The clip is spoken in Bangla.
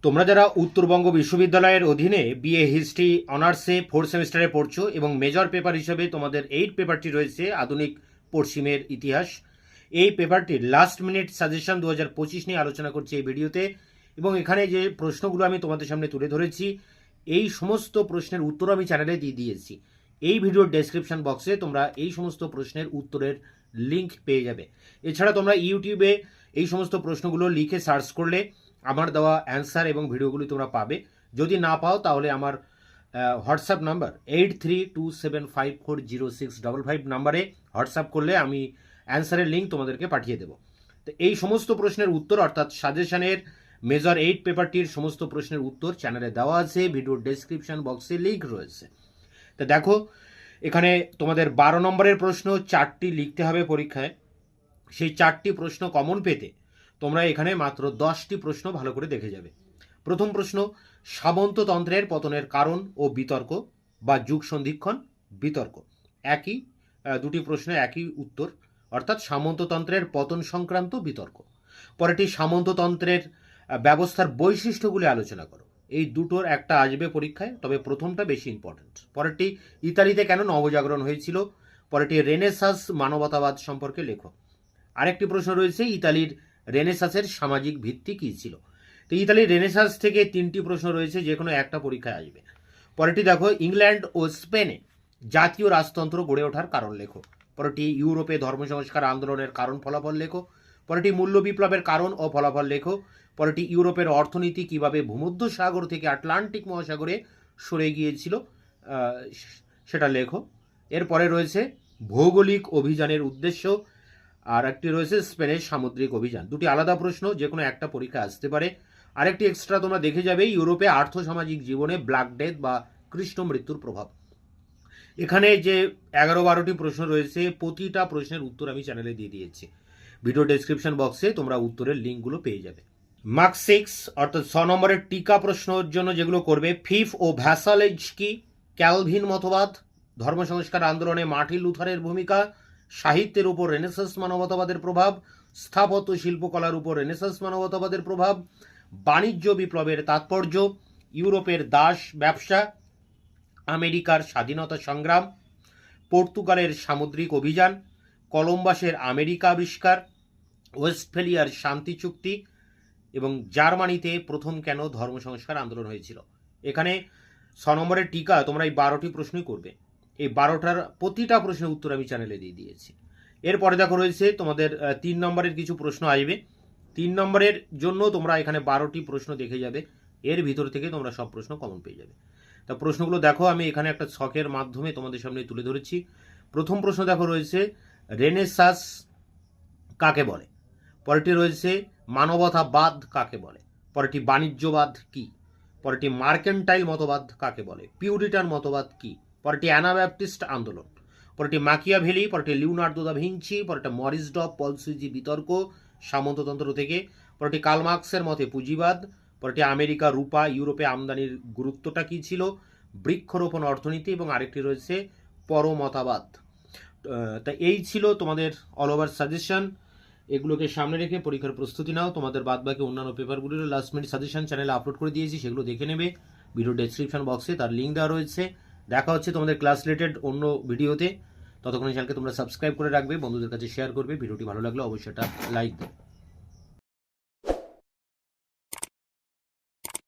তোমরা যারা উত্তরবঙ্গ বিশ্ববিদ্যালয়ের অধীনে বিএ হিস্ট্রি অনার্সে 4th সেমিস্টারে পড়ছো এবং মেজর পেপার হিসেবে তোমাদের 8 পেপারটি রয়েছে আধুনিক পশ্চিমের ইতিহাস, এই পেপারটির লাস্ট মিনিট সাজেশন 2025 নিয়ে আলোচনা করছি এই ভিডিওতে। এবং এখানে যে প্রশ্নগুলো আমি তোমাদের সামনে তুলে ধরেছি এই সমস্ত প্রশ্নের উত্তর আমি চ্যানেলে দিয়ে দিয়েছি। এই ভিডিওর ডেসক্রিপশন বক্সে তোমরা এই সমস্ত প্রশ্নের উত্তরের লিঙ্ক পেয়ে যাবে। এছাড়া তোমরা ইউটিউবে এই সমস্ত প্রশ্নগুলো লিখে সার্চ করলে আমার দেওয়া অ্যান্সার এবং ভিডিওগুলি তোমরা পাবে। যদি না পাও তাহলে আমার হোয়াটসঅ্যাপ নাম্বার 8327540655 নাম্বারে হোয়াটসঅ্যাপ করলে আমি অ্যান্সারের লিঙ্ক তোমাদেরকে পাঠিয়ে দেবো। তো এই সমস্ত প্রশ্নের উত্তর অর্থাৎ সাজেশনের মেজর 8 পেপারটির সমস্ত প্রশ্নের উত্তর চ্যানেলে দেওয়া আছে, ভিডিওর ডেসক্রিপশন বক্সে লিঙ্ক রয়েছে। তো দেখো এখানে তোমাদের 12 নম্বরের প্রশ্ন 4টি লিখতে হবে পরীক্ষায়। সেই 4টি প্রশ্ন কমন পেতে তোমরা এখানে মাত্র 10টি প্রশ্ন ভালো করে দেখে যাবে। প্রথম প্রশ্ন, সামন্ততন্ত্রের পতনের কারণ ও বিতর্ক বা যুগ সন্ধিক্ষণ বিতর্ক। একই দুটি প্রশ্ন একই উত্তর, অর্থাৎ সামন্ততন্ত্রের পতন সংক্রান্ত বিতর্ক। পরেরটি সামন্ততন্ত্রের ব্যবস্থার বৈশিষ্ট্যগুলি আলোচনা করো। এই দুটোর একটা আসবে পরীক্ষায়, তবে প্রথমটা বেশি ইম্পর্টেন্ট। পরেরটি ইতালিতে কেন নবজাগরণ হয়েছিল। পরেরটি রেনেসাঁস মানবতাবাদ সম্পর্কে লেখো। আরেকটি প্রশ্ন রয়েছে, ইতালির রেনেসাঁসের সামাজিক ভিত্তি কী ছিল। তো ইতালির রেনেসাঁস থেকে 3টি প্রশ্ন রয়েছে, যে কোনো একটা পরীক্ষায় আসবে। পরেরটি দেখো, ইংল্যান্ড ও স্পেনে জাতীয় রাজতন্ত্র গড়ে ওঠার কারণ লেখো। পরেরটি ইউরোপে ধর্ম সংস্কার আন্দোলনের কারণ ফলাফল লেখো। পরেরটি মূল্য বিপ্লবের কারণ ও ফলাফল লেখো। পরেরটি ইউরোপের অর্থনীতি কিভাবে ভূমধ্য সাগর থেকে আটলান্টিক মহাসাগরে সরে গিয়েছিল সেটা লেখো। এরপরে রয়েছে ভৌগোলিক অভিযানের উদ্দেশ্য, আর একটি রয়েছে স্পেনের সামুদ্রিক অভিযান। দুটি আলাদা প্রশ্ন, যে কোনো একটা পরীক্ষা আসতে পারে। আরেকটি এক্সট্রা তোমরা দেখে যাবে, ইউরোপে আর্থসামাজিক জীবনে ব্ল্যাক ডেথ বা কৃষ্ণ মৃত্যুর প্রভাব। এখানে যে 11-12টি প্রশ্ন রয়েছে প্রতিটা প্রশ্নের উত্তর আমি চ্যানেলে দিয়ে দিয়েছি। ভিডিও ডেসক্রিপশন বক্সে তোমরা উত্তরের লিঙ্কগুলো পেয়ে যাবে। মার্ক 6 অর্থাৎ 6 নম্বরের টিকা প্রশ্নের জন্য যেগুলো করবে, ফিফ ও ভ্যাসালেজ কি, ক্যালভিন মতবাদ, ধর্ম সংস্কার আন্দোলনে মার্টিন লুথারের ভূমিকা, সাহিত্যের উপর রেনেসাঁস মানবতাবাদের প্রভাব, স্থাপত্য শিল্পকলার উপর রেনেসাঁস মানবতাবাদের প্রভাব, বাণিজ্য বিপ্লবের তাৎপর্য, ইউরোপের দাস ব্যবসা, আমেরিকার স্বাধীনতা সংগ্রাম, পর্তুগালের সামুদ্রিক অভিযান, কলম্বাসের আমেরিকা আবিষ্কার, ওয়েস্টফেলিয়ার শান্তি চুক্তি এবং জার্মানিতে প্রথম কেন ধর্ম সংস্কার আন্দোলন হয়েছিল। এখানে 6 নম্বরের টিকা তোমরা এই 12টি প্রশ্নই করবে। এই 12টার প্রতিটা প্রশ্নের উত্তর আমি চ্যানেলে দিয়ে দিয়েছি। এরপরে দেখো রয়েছে তোমাদের 3 নম্বরের কিছু প্রশ্ন আসবে। 3 নম্বরের জন্য তোমরা এখানে 12টি প্রশ্ন দেখে যাবে, এর ভিতর থেকে তোমরা সব প্রশ্ন কমন পেয়ে যাবে। তা প্রশ্নগুলো দেখো, আমি এখানে একটা ছকের মাধ্যমে তোমাদের সামনে তুলে ধরেছি। প্রথম প্রশ্ন দেখো রয়েছে, রেনেসাঁস কাকে বলে। পরেরটি রয়েছে, মানবতাবাদ কাকে বলে। পরেরটি বাণিজ্যবাদ কি। পরেরটি মার্কেন্টাইল মতবাদ কাকে বলে। পিউরিটান মতবাদ কি। পরেরটি অ্যানাব্যাপটিস্ট আন্দোলন। পরেরটি মাকিয়াভেলি। পরেরটি লিওনার্দো দা ভিঞ্চি। পরেরটি মরিস ডব পলসুইজি বিতর্ক সামন্ততন্ত্র থেকে। পরেরটি কার্ল মার্কসের মতে পুঁজিবাদ। পরেরটি আমেরিকা রূপা ইউরোপে আমদানির গুরুত্বটা কী ছিল, বৃক্ষরোপণ অর্থনীতি, এবং আরেকটি রয়েছে পরমতাবাদ। তা এই ছিল তোমাদের অল ওভার সাজেশন। এগুলোকে সামনে রেখে পরীক্ষার প্রস্তুতি নাও। তোমাদের বাদবাকি অন্যান্য পেপারগুলির লাস্ট মিনিট সাজেশন চ্যানেলে আপলোড করে দিয়েছি, সেগুলো দেখে নেবে। ভিডিও ডেসক্রিপশন বক্সে তার লিঙ্ক দেওয়া রয়েছে। দেখা হচ্ছে তোমাদের ক্লাস রিলেটেড অন্য ভিডিওতে। ততক্ষণ চ্যানেলকে তোমরা সাবস্ক্রাইব করে রাখবে, বন্ধুদের কাছে শেয়ার করবে। ভিডিওটি ভালো লাগলে অবশ্যই একটা লাইক দেবে।